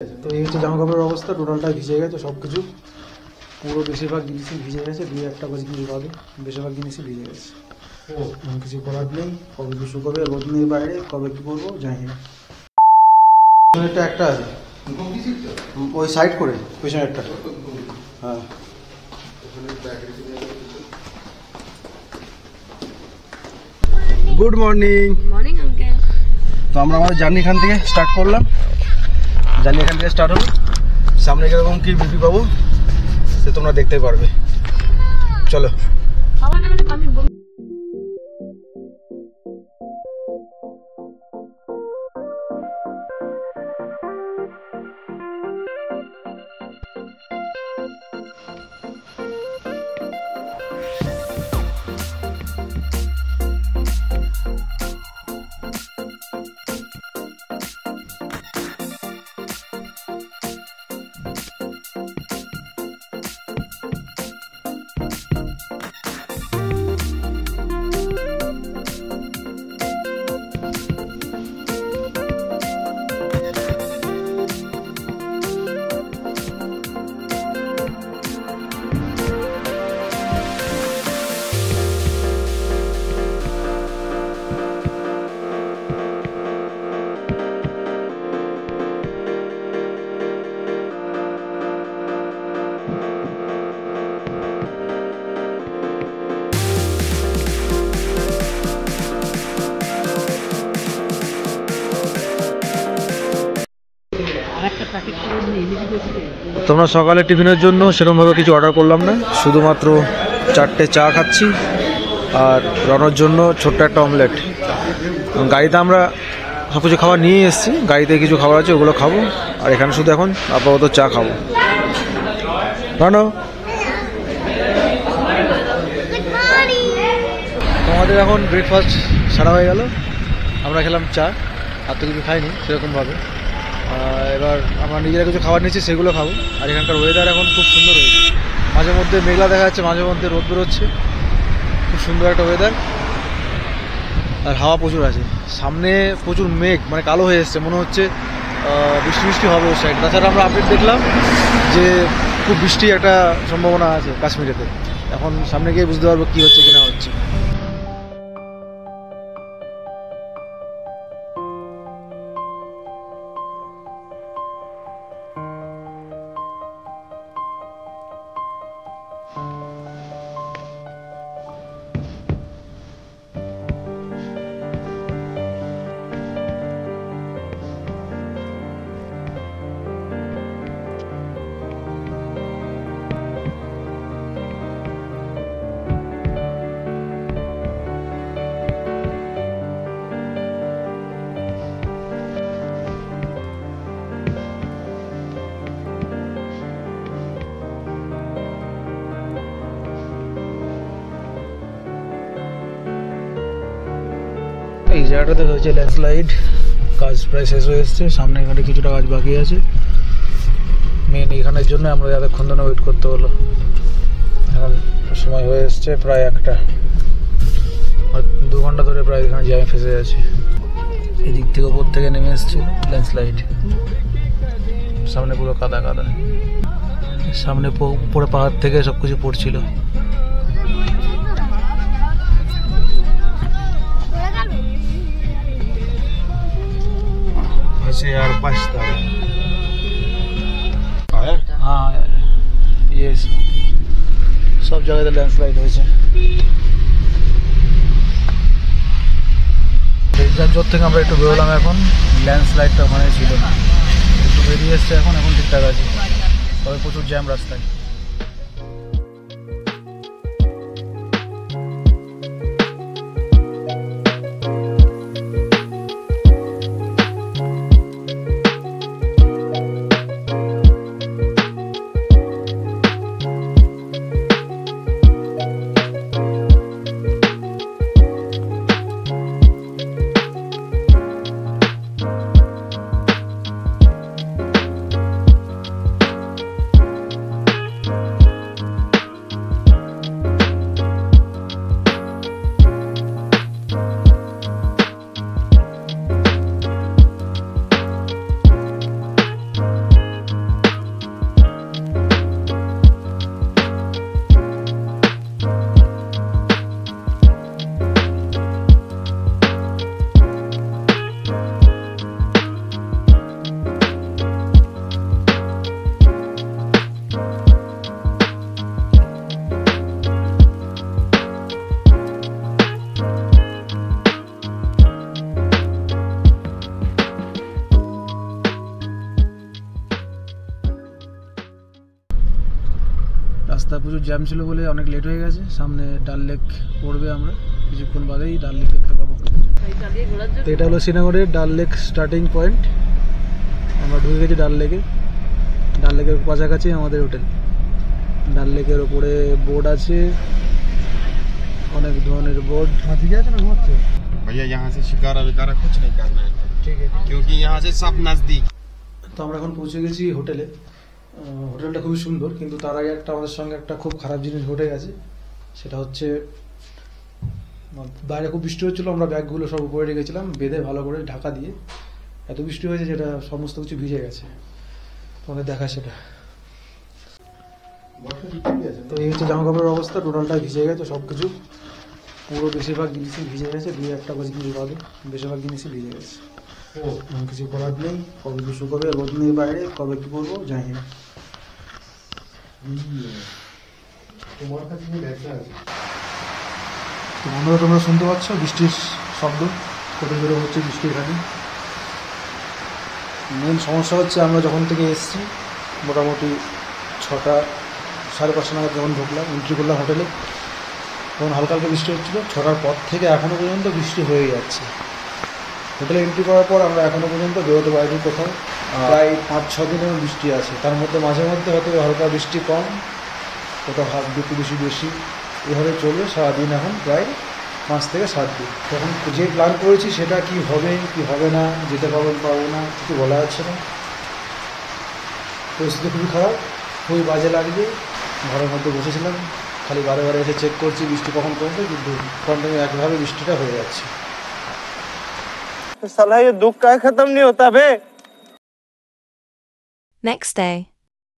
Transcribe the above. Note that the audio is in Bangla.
তো এই হচ্ছে জামা কাপড়ের অবস্থা, টোটালটা ভিজে গেছে সব কিছু, পুরো বেশিরভাগ জিনিসই ভিজে গেছে, দুই একটা করে জিনিস বাদে বেশিরভাগ জিনিসই ভিজে গেছে। কিছু করার নেই, কবে কি শুকোবে, রোদ নেই বাইরে, কবে কি করবো জানি না। পেছনেরটা একটা আছে ওই সাইড করে, পেছনেরটা। হ্যাঁ গুড মর্নিং। Morning uncle. তো আমরা আমাদের জার্নি এখান থেকে স্টার্ট করলাম, জার্নি এখান থেকে স্টার্ট হলো। সামনে কিরকম কি বিউটি পাবো সে তোমরা দেখতে পারবে, চলো। তোমরা সকালে টিফিনের জন্য সেরকমভাবে কিছু অর্ডার করলাম না, শুধুমাত্র 4টে চা খাচ্ছি আর রনর জন্য ছোট্ট একটা অমলেট। গাড়িতে আমরা সব কিছু খাবার নিয়ে এসেছি, গাড়িতে কিছু খাবার আছে ওগুলো খাবো, আর এখানে শুধু এখন আপাতত চা খাবো। রনো, তোমাদের এখন ব্রেকফাস্ট সারা হয়ে গেল, আমরা খেলাম চা, আর তো কিছু খাইনি সেরকমভাবে। এবার আমরা নিজেরা কিছু খাবার নিচ্ছি, সেগুলো খাবো। আর এখানকার ওয়েদার এখন খুব সুন্দর হয়েছে, মাঝে মধ্যে মেঘলা দেখা যাচ্ছে, মাঝে মধ্যে রোদ বেরোচ্ছে, খুব সুন্দর একটা ওয়েদার। আর হাওয়া প্রচুর আছে, সামনে প্রচুর মেঘ, মানে কালো হয়ে এসছে, মনে হচ্ছে বৃষ্টি বৃষ্টি হবে ওই সাইড। তাছাড়া আমরা আপডেট দেখলাম যে খুব বৃষ্টি একটা সম্ভাবনা আছে কাশ্মীরেতে, এখন সামনে গিয়ে বুঝতে পারবো কী হচ্ছে কি না হচ্ছে। এই জায়গাটাতে হয়েছে ল্যান্ডস্লাইড, কাজ প্রায় শেষ হয়ে এসছে, সামনে এখানে কিছুটা কাজ বাকি আছে। মেন এখানের জন্য আমরা এতক্ষণ ধরে ওয়েট করতে হলো, এখন সময় হয়ে এসছে প্রায় 1টা, 2 ঘন্টা ধরে প্রায় এখানে জ্যামে ফেসে আছে। এদিক থেকে ওপর থেকে নেমে এসছে ল্যান্ডস্লাইড, সামনে পুরো কাদা কাদা, সামনে পুরো পাহাড় থেকে সব কিছু পড়ছিল। यार बचता है हाँ ये सब जगह लैंडस्लाइड হয়েছে। জোর থেকে আমরা একটু বেরোলাম, এখন ল্যান্ডস্লাইডটা ওখানে ছিল না, একটু বেরিয়ে এসছে, এখন ঠিকঠাক আছে, তবে প্রচুর জ্যাম রাস্তায়। রাস্তা প্রচুর জ্যাম ছিল বলে অনেক লেট হয়ে গেছে। সামনে ডাল লেক পড়বে, আমরা কিছুক্ষণ বাদেই ডাল লেক দেখতে পাবো। তো এটা হলো শ্রীনগরের ডাল লেক স্টার্টিং পয়েন্ট। আমরা ঢুকে গেছি ডাল লেকে। ডাল লেকের কাছাকাছি আমাদের হোটেল। ডাল লেকের ওপরে বোর্ড আছে, অনেক ধরনের বোর্ড। ঠিক আছে না ঘুরছে भैया यहाँ से शिकारा विकारा कुछ नहीं करना है, ঠিক আছে, क्योंकि यहाँ से सब नजदीक। তো আমরা এখন পৌঁছে গেছি হোটেলে। হোটেলটা খুবই সুন্দর, কিন্তু তার আগে একটা আমাদের সঙ্গে একটা খুব খারাপ জিনিস ঘটে গেছে। সেটা হচ্ছে বাইরে খুব বৃষ্টি হচ্ছিলো, আমরা ব্যাগগুলো সব উপরে রেখেছিলাম বেঁধে ভালো করে ঢাকা দিয়ে। এত বৃষ্টি হয়েছে যেটা সমস্ত কিছু ভিজে গেছে। তোমাদের দেখা সেটা। তো এই হচ্ছে জামা কাপড়ের অবস্থা, টোটালটা ভিজে গেছে সব কিছু। পুরো বেশিরভাগ জিনিসই ভিজে গেছে, দুই একটা করে জিনিস বাদে বেশিরভাগ জিনিসই ভিজে গেছে। কিছু করার নেই, কবে কি শুকাবে, রোদ নেই বাইরে, কবে কি করবো জানি না। তোমার কাছে ব্যবসা আছে তো বন্ধুরা, তোমরা শুনতে পাচ্ছ বৃষ্টির শব্দ কত জোরে হচ্ছে বৃষ্টি এখানে। মেন সমস্যা হচ্ছে আমরা যখন থেকে এসেছি মোটামুটি 6টা 5:30 নাগাদ যখন ঢুকলাম, এন্ট্রি করলাম হোটেলে, তখন হালকা হালকা বৃষ্টি হচ্ছিলো। 6টার পর থেকে এখনও পর্যন্ত বৃষ্টি হয়ে যাচ্ছে। হোটেলে এন্ট্রি করার পর আমরা এখনও পর্যন্ত বেরোতে পারিনি কোথাও। প্রায় 5-6 দিনের বৃষ্টি আছে, তার মধ্যে মাঝে মধ্যে হয়তো হালকা বৃষ্টি কম, কোথাও একটু বেশি বেশি, এভাবে চলবে সারাদিন এখন প্রায় 5 থেকে 7 দিন। তখন যে প্ল্যান করেছি সেটা কি হবে কি হবে না, যেতে পারবো পারবো না কিছু বলা যাচ্ছে না। পরিস্থিতি খুবই খারাপ, খুবই বাজে লাগছে। ঘরের মধ্যে বসেছিলাম, খালি বারে বারে এসে চেক করছি বৃষ্টি কখন কমবে, কিন্তু কন্টিনিউ একভাবে বৃষ্টিটা হয়ে যাচ্ছে। साला ये दुख का खत्म नहीं होता बे। Next day.